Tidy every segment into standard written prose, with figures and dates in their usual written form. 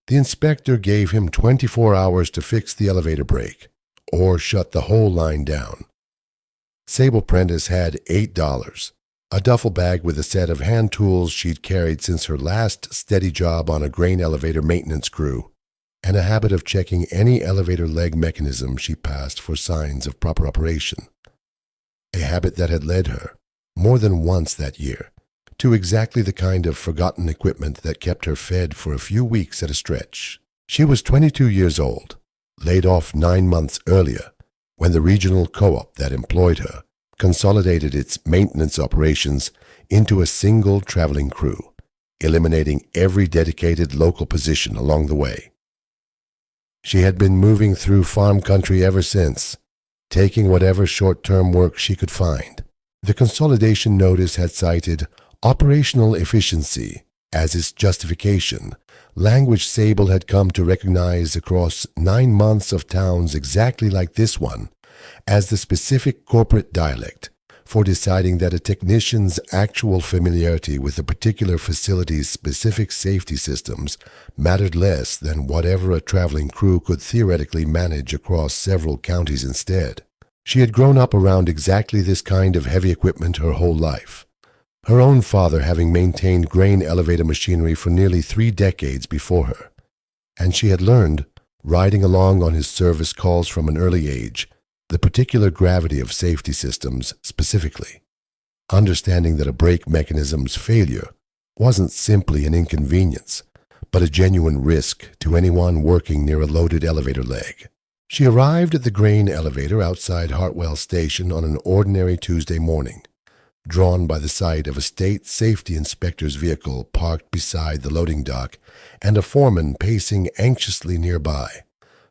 The inspector gave him 24 hours to fix the elevator brake, or shut the whole line down. Sable Prentice had $8, a duffel bag with a set of hand tools she'd carried since her last steady job on a grain elevator maintenance crew, and a habit of checking any elevator leg mechanism she passed for signs of proper operation. A habit that had led her, more than once that year, to exactly the kind of forgotten equipment that kept her fed for a few weeks at a stretch. She was 22 years old, laid off 9 months earlier, when the regional co-op that employed her consolidated its maintenance operations into a single traveling crew, eliminating every dedicated local position along the way. She had been moving through farm country ever since, taking whatever short-term work she could find. The consolidation notice had cited operational efficiency as its justification, language Sable had come to recognize across 9 months of towns exactly like this one as the specific corporate dialect for deciding that a technician's actual familiarity with a particular facility's specific safety systems mattered less than whatever a traveling crew could theoretically manage across several counties instead. She had grown up around exactly this kind of heavy equipment her whole life, her own father having maintained grain elevator machinery for nearly 3 decades before her, and she had learned, riding along on his service calls from an early age, the particular gravity of safety systems specifically, understanding that a brake mechanism's failure wasn't simply an inconvenience, but a genuine risk to anyone working near a loaded elevator leg. She arrived at the grain elevator outside Hartwell Station on an ordinary Tuesday morning, drawn by the sight of a state safety inspector's vehicle parked beside the loading dock and a foreman pacing anxiously nearby,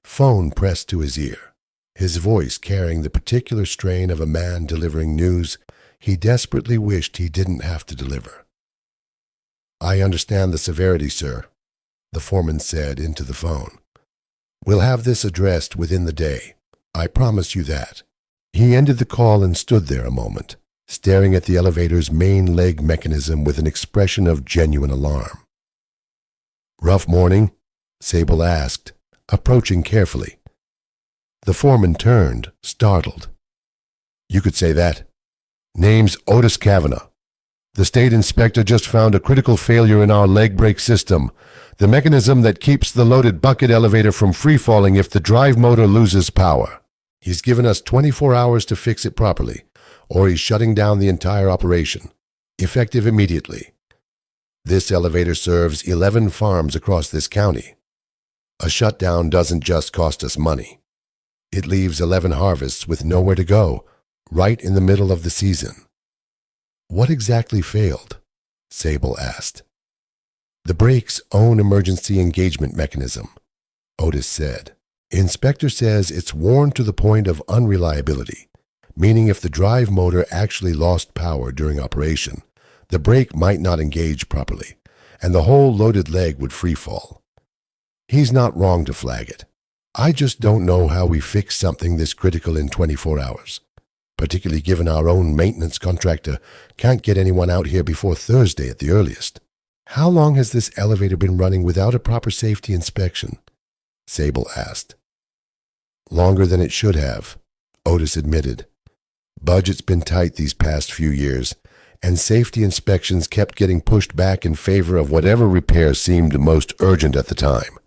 phone pressed to his ear, his voice carrying the particular strain of a man delivering news he desperately wished he didn't have to deliver. "I understand the severity, sir," the foreman said into the phone. "We'll have this addressed within the day. I promise you that." He ended the call and stood there a moment, staring at the elevator's main leg mechanism with an expression of genuine alarm. "Rough morning?" Sable asked, approaching carefully. The foreman turned, startled. "You could say that. Name's Otis Kavanaugh. The state inspector just found a critical failure in our leg brake system, the mechanism that keeps the loaded bucket elevator from free-falling if the drive motor loses power. He's given us 24 hours to fix it properly, or he's shutting down the entire operation, effective immediately. This elevator serves 11 farms across this county. A shutdown doesn't just cost us money. It leaves 11 harvests with nowhere to go, right in the middle of the season." "What exactly failed?" Sable asked. "The brake's own emergency engagement mechanism," Otis said. "Inspector says it's worn to the point of unreliability, meaning if the drive motor actually lost power during operation, the brake might not engage properly, and the whole loaded leg would freefall. He's not wrong to flag it. I just don't know how we fix something this critical in 24 hours, particularly given our own maintenance contractor can't get anyone out here before Thursday at the earliest." "How long has this elevator been running without a proper safety inspection?" Sable asked. "Longer than it should have," Otis admitted. "Budget's been tight these past few years, and safety inspections kept getting pushed back in favor of whatever repair seemed most urgent at the time.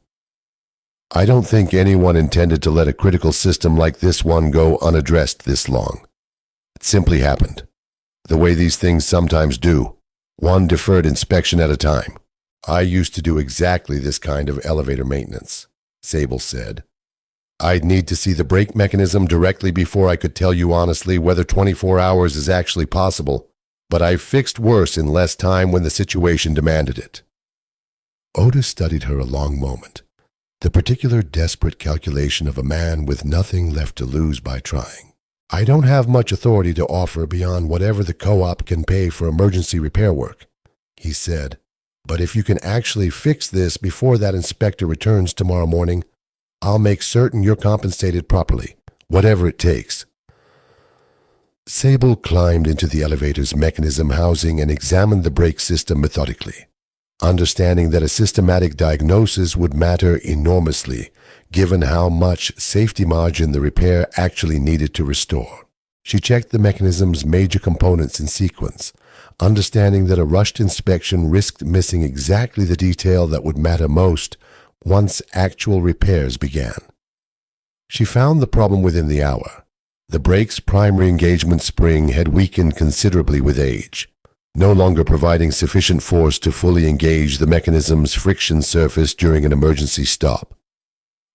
I don't think anyone intended to let a critical system like this one go unaddressed this long. It simply happened, the way these things sometimes do, one deferred inspection at a time. I used to do exactly this kind of elevator maintenance," Sable said. "I'd need to see the brake mechanism directly before I could tell you honestly whether 24 hours is actually possible, but I've fixed worse in less time when the situation demanded it." Otis studied her a long moment, the particular desperate calculation of a man with nothing left to lose by trying. "I don't have much authority to offer beyond whatever the co-op can pay for emergency repair work," he said, "but if you can actually fix this before that inspector returns tomorrow morning, I'll make certain you're compensated properly, whatever it takes." Sable climbed into the elevator's mechanism housing and examined the brake system methodically. understanding that a systematic diagnosis would matter enormously given how much safety margin the repair actually needed to restore. She checked the mechanism's major components in sequence, understanding that a rushed inspection risked missing exactly the detail that would matter most once actual repairs began. She found the problem within the hour. The brake's primary engagement spring had weakened considerably with age, no longer providing sufficient force to fully engage the mechanism's friction surface during an emergency stop.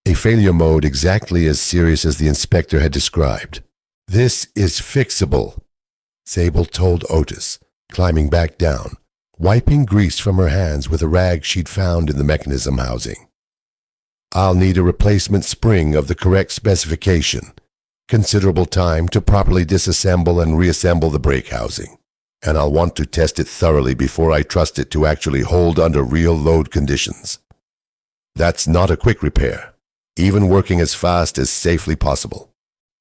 A failure mode exactly as serious as the inspector had described. "This is fixable," Sable told Otis, climbing back down, wiping grease from her hands with a rag she'd found in the mechanism housing. "I'll need a replacement spring of the correct specification, considerable time to properly disassemble and reassemble the brake housing, and I'll want to test it thoroughly before I trust it to actually hold under real load conditions. That's not a quick repair, even working as fast as safely possible.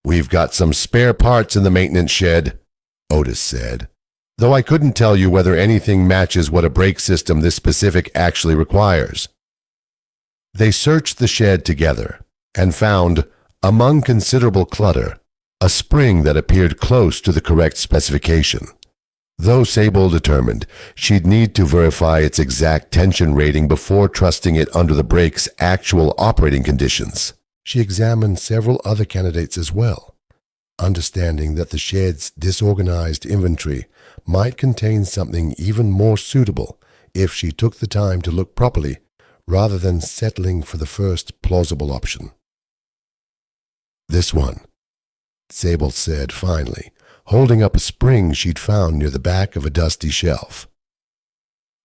We've got some spare parts in the maintenance shed," Otis said, "though I couldn't tell you whether anything matches what a brake system this specific actually requires." They searched the shed together and found, among considerable clutter, a spring that appeared close to the correct specification. Though Sable determined she'd need to verify its exact tension rating before trusting it under the brake's actual operating conditions, she examined several other candidates as well, understanding that the shed's disorganized inventory might contain something even more suitable if she took the time to look properly rather than settling for the first plausible option. "This one," Sable said finally, holding up a spring she'd found near the back of a dusty shelf.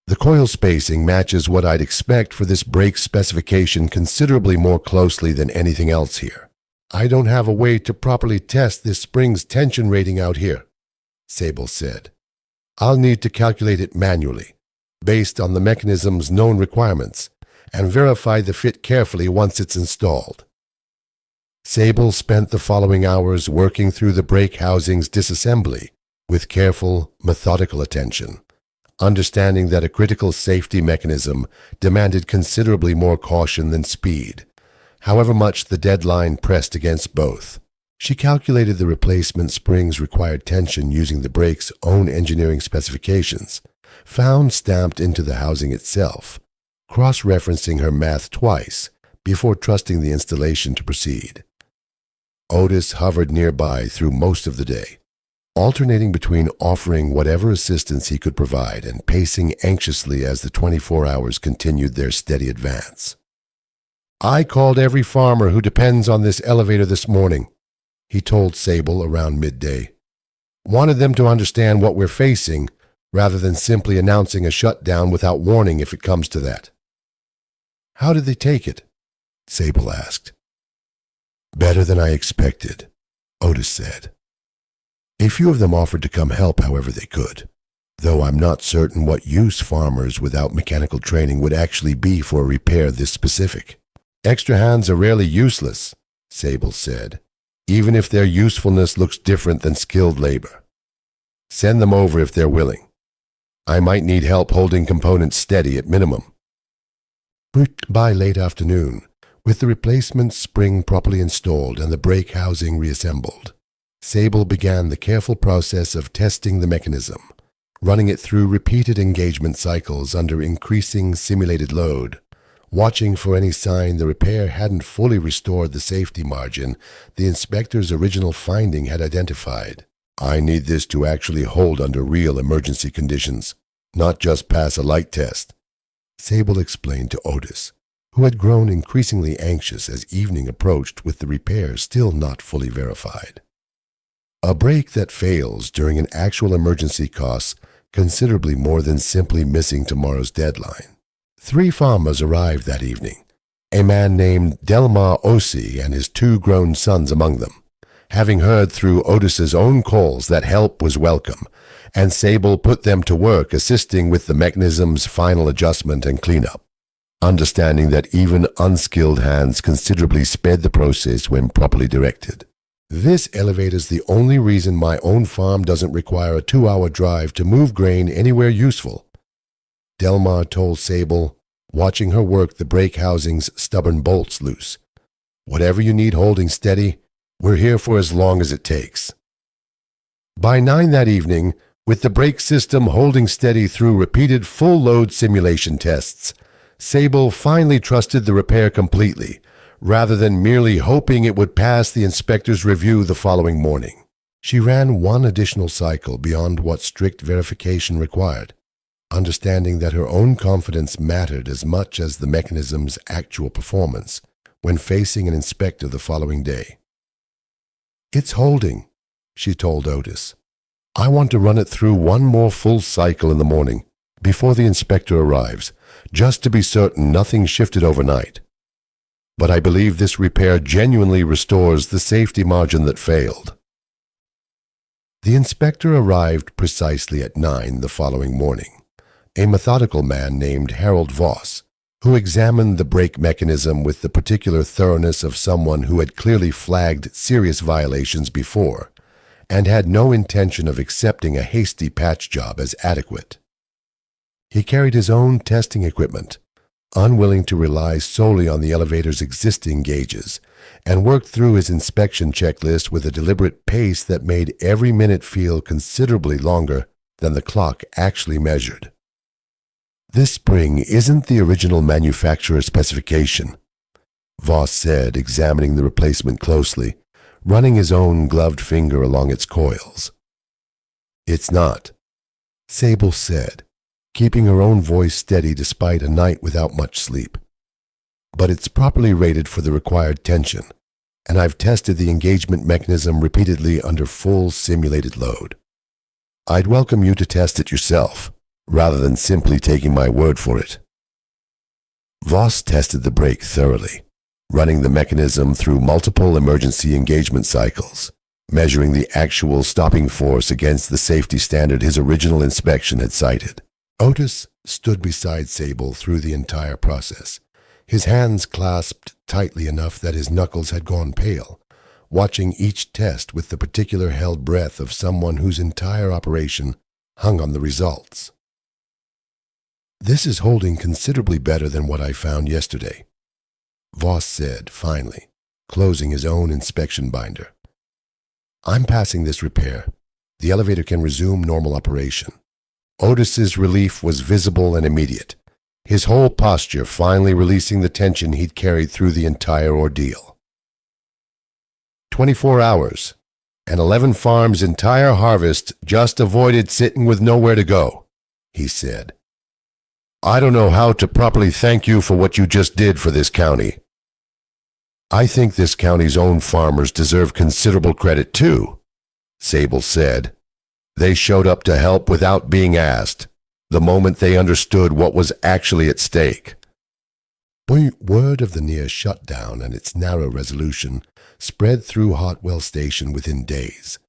"The coil spacing matches what I'd expect for this brake specification considerably more closely than anything else here. I don't have a way to properly test this spring's tension rating out here," Sable said. "I'll need to calculate it manually, based on the mechanism's known requirements, and verify the fit carefully once it's installed." Sable spent the following hours working through the brake housing's disassembly with careful, methodical attention, understanding that a critical safety mechanism demanded considerably more caution than speed, however much the deadline pressed against both. She calculated the replacement spring's required tension using the brake's own engineering specifications, found stamped into the housing itself, cross-referencing her math twice before trusting the installation to proceed. Otis hovered nearby through most of the day, alternating between offering whatever assistance he could provide and pacing anxiously as the 24 hours continued their steady advance. "I called every farmer who depends on this elevator this morning," he told Sable around midday. "Wanted them to understand what we're facing rather than simply announcing a shutdown without warning if it comes to that." "How did they take it?" Sable asked. "Better than I expected," Otis said. "A few of them offered to come help however they could, though I'm not certain what use farmers without mechanical training would actually be for a repair this specific. Extra hands are rarely useless," Sable said, "even if their usefulness looks different than skilled labor. Send them over if they're willing. I might need help holding components steady at minimum." By late afternoon, with the replacement spring properly installed and the brake housing reassembled, Sable began the careful process of testing the mechanism, running it through repeated engagement cycles under increasing simulated load, watching for any sign the repair hadn't fully restored the safety margin the inspector's original finding had identified. "I need this to actually hold under real emergency conditions, not just pass a light test," Sable explained to Otis, who had grown increasingly anxious as evening approached with the repair still not fully verified. A brake that fails during an actual emergency costs considerably more than simply missing tomorrow's deadline. 3 farmers arrived that evening, a man named Delmar Osi and his 2 grown sons among them, having heard through Otis's own calls that help was welcome, and Sable put them to work assisting with the mechanism's final adjustment and cleanup, understanding that even unskilled hands considerably sped the process when properly directed. "This elevator's the only reason my own farm doesn't require a 2-hour drive to move grain anywhere useful," Delmar told Sable, watching her work the brake housing's stubborn bolts loose. "Whatever you need holding steady, we're here for as long as it takes." By 9 that evening, with the brake system holding steady through repeated full-load simulation tests, Sable finally trusted the repair completely, rather than merely hoping it would pass the inspector's review the following morning. She ran one additional cycle beyond what strict verification required, understanding that her own confidence mattered as much as the mechanism's actual performance when facing an inspector the following day. "It's holding," she told Otis. "I want to run it through one more full cycle in the morning, before the inspector arrives, just to be certain nothing shifted overnight. But I believe this repair genuinely restores the safety margin that failed." The inspector arrived precisely at 9 the following morning, a methodical man named Harold Voss, who examined the brake mechanism with the particular thoroughness of someone who had clearly flagged serious violations before and had no intention of accepting a hasty patch job as adequate. He carried his own testing equipment, unwilling to rely solely on the elevator's existing gauges, and worked through his inspection checklist with a deliberate pace that made every minute feel considerably longer than the clock actually measured. "This spring isn't the original manufacturer specification," Voss said, examining the replacement closely, running his own gloved finger along its coils. "It's not," Sable said, keeping her own voice steady despite a night without much sleep. "But it's properly rated for the required tension, and I've tested the engagement mechanism repeatedly under full simulated load. I'd welcome you to test it yourself, rather than simply taking my word for it." Voss tested the brake thoroughly, running the mechanism through multiple emergency engagement cycles, measuring the actual stopping force against the safety standard his original inspection had cited. Otis stood beside Sable through the entire process, his hands clasped tightly enough that his knuckles had gone pale, watching each test with the particular held breath of someone whose entire operation hung on the results. "This is holding considerably better than what I found yesterday," Voss said finally, closing his own inspection binder. "I'm passing this repair. The elevator can resume normal operation." Otis's relief was visible and immediate, his whole posture finally releasing the tension he'd carried through the entire ordeal. 24 hours, and 11 Farms' entire harvest just avoided sitting with nowhere to go, he said. "I don't know how to properly thank you for what you just did for this county." "I think this county's own farmers deserve considerable credit too," Sable said. "They showed up to help without being asked, the moment they understood what was actually at stake." Word of the near shutdown and its narrow resolution spread through Hartwell Station within days,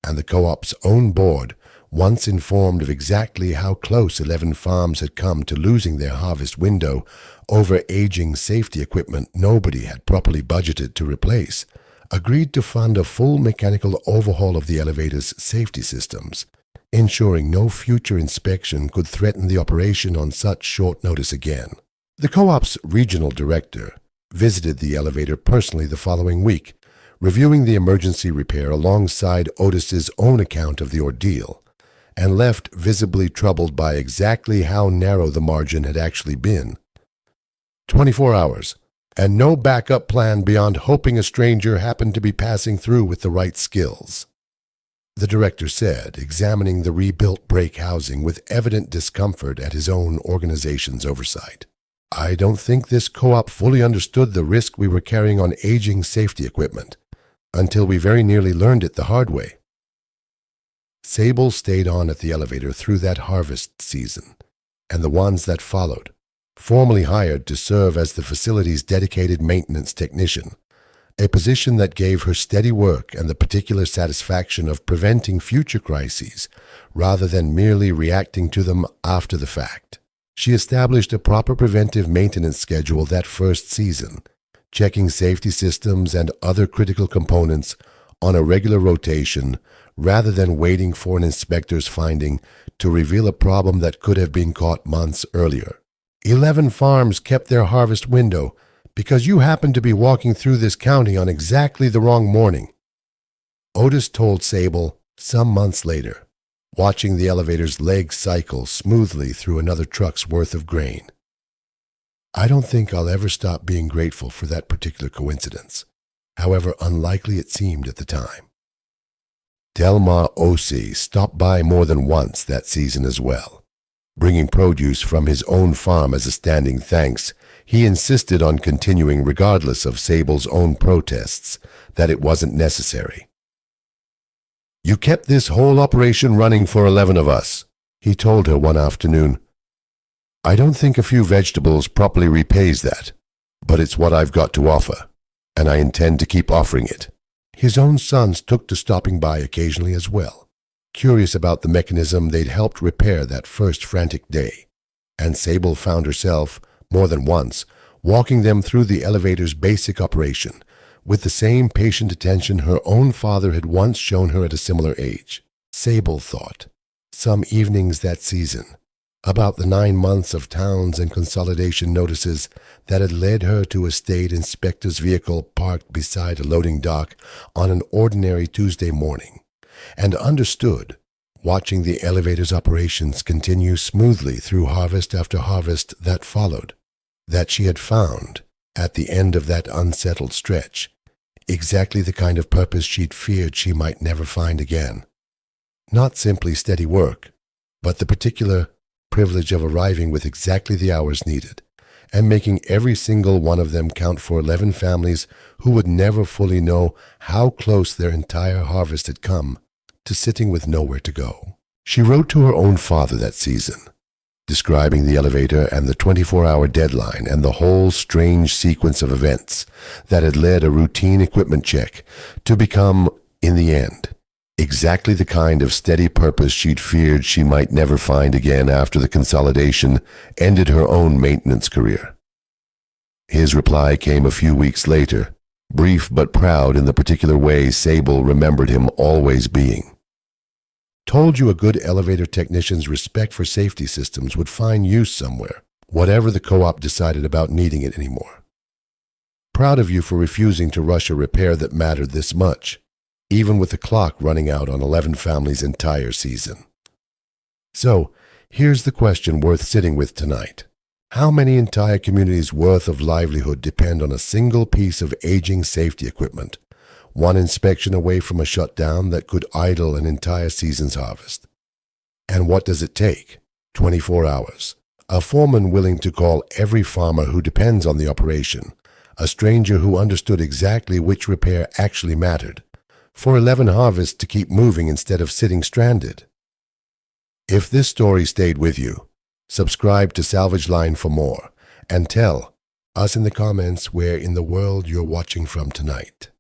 and the co-op's own board, once informed of exactly how close 11 Farms had come to losing their harvest window over aging safety equipment nobody had properly budgeted to replace, agreed to fund a full mechanical overhaul of the elevator's safety systems, ensuring no future inspection could threaten the operation on such short notice again. The co-op's regional director visited the elevator personally the following week, reviewing the emergency repair alongside Otis's own account of the ordeal, and left visibly troubled by exactly how narrow the margin had actually been. 24 hours, and no backup plan beyond hoping a stranger happened to be passing through with the right skills, the director said, examining the rebuilt brake housing with evident discomfort at his own organization's oversight. "I don't think this co-op fully understood the risk we were carrying on aging safety equipment, until we very nearly learned it the hard way." Sable stayed on at the elevator through that harvest season, and the ones that followed, formally hired to serve as the facility's dedicated maintenance technician, a position that gave her steady work and the particular satisfaction of preventing future crises rather than merely reacting to them after the fact. She established a proper preventive maintenance schedule that first season, checking safety systems and other critical components on a regular rotation rather than waiting for an inspector's finding to reveal a problem that could have been caught months earlier. 11 farms kept their harvest window because you happened to be walking through this county on exactly the wrong morning. Otis told Sable some months later, watching the elevator's legs cycle smoothly through another truck's worth of grain. I don't think I'll ever stop being grateful for that particular coincidence, however unlikely it seemed at the time. Delmar Osei stopped by more than once that season as well. Bringing produce from his own farm as a standing thanks, he insisted on continuing regardless of Sable's own protests that it wasn't necessary. "You kept this whole operation running for 11 of us," he told her one afternoon. "I don't think a few vegetables properly repays that, but it's what I've got to offer, and I intend to keep offering it." His own sons took to stopping by occasionally as well, curious about the mechanism they'd helped repair that first frantic day, and Sable found herself, more than once, walking them through the elevator's basic operation, with the same patient attention her own father had once shown her at a similar age. Sable thought, some evenings that season, about the 9 months of towns and consolidation notices that had led her to a state inspector's vehicle parked beside a loading dock on an ordinary Tuesday morning, and understood, watching the elevator's operations continue smoothly through harvest after harvest that followed, that she had found, at the end of that unsettled stretch, exactly the kind of purpose she'd feared she might never find again. Not simply steady work, but the particular privilege of arriving with exactly the hours needed, and making every single one of them count for 11 families who would never fully know how close their entire harvest had come to sitting with nowhere to go. She wrote to her own father that season, describing the elevator and the 24-hour deadline and the whole strange sequence of events that had led a routine equipment check to become, in the end, exactly the kind of steady purpose she'd feared she might never find again after the consolidation ended her own maintenance career. His reply came a few weeks later, brief but proud in the particular way Sable remembered him always being. "Told you a good elevator technician's respect for safety systems would find use somewhere, whatever the co-op decided about needing it anymore. Proud of you for refusing to rush a repair that mattered this much, even with the clock running out on 11 families' entire season." So, here's the question worth sitting with tonight. How many entire communities' worth of livelihood depend on a single piece of aging safety equipment, one inspection away from a shutdown that could idle an entire season's harvest? And what does it take? 24 hours. A foreman willing to call every farmer who depends on the operation, a stranger who understood exactly which repair actually mattered, for 11 harvests to keep moving instead of sitting stranded. If this story stayed with you, subscribe to Salvage Line for more, and tell us in the comments where in the world you're watching from tonight.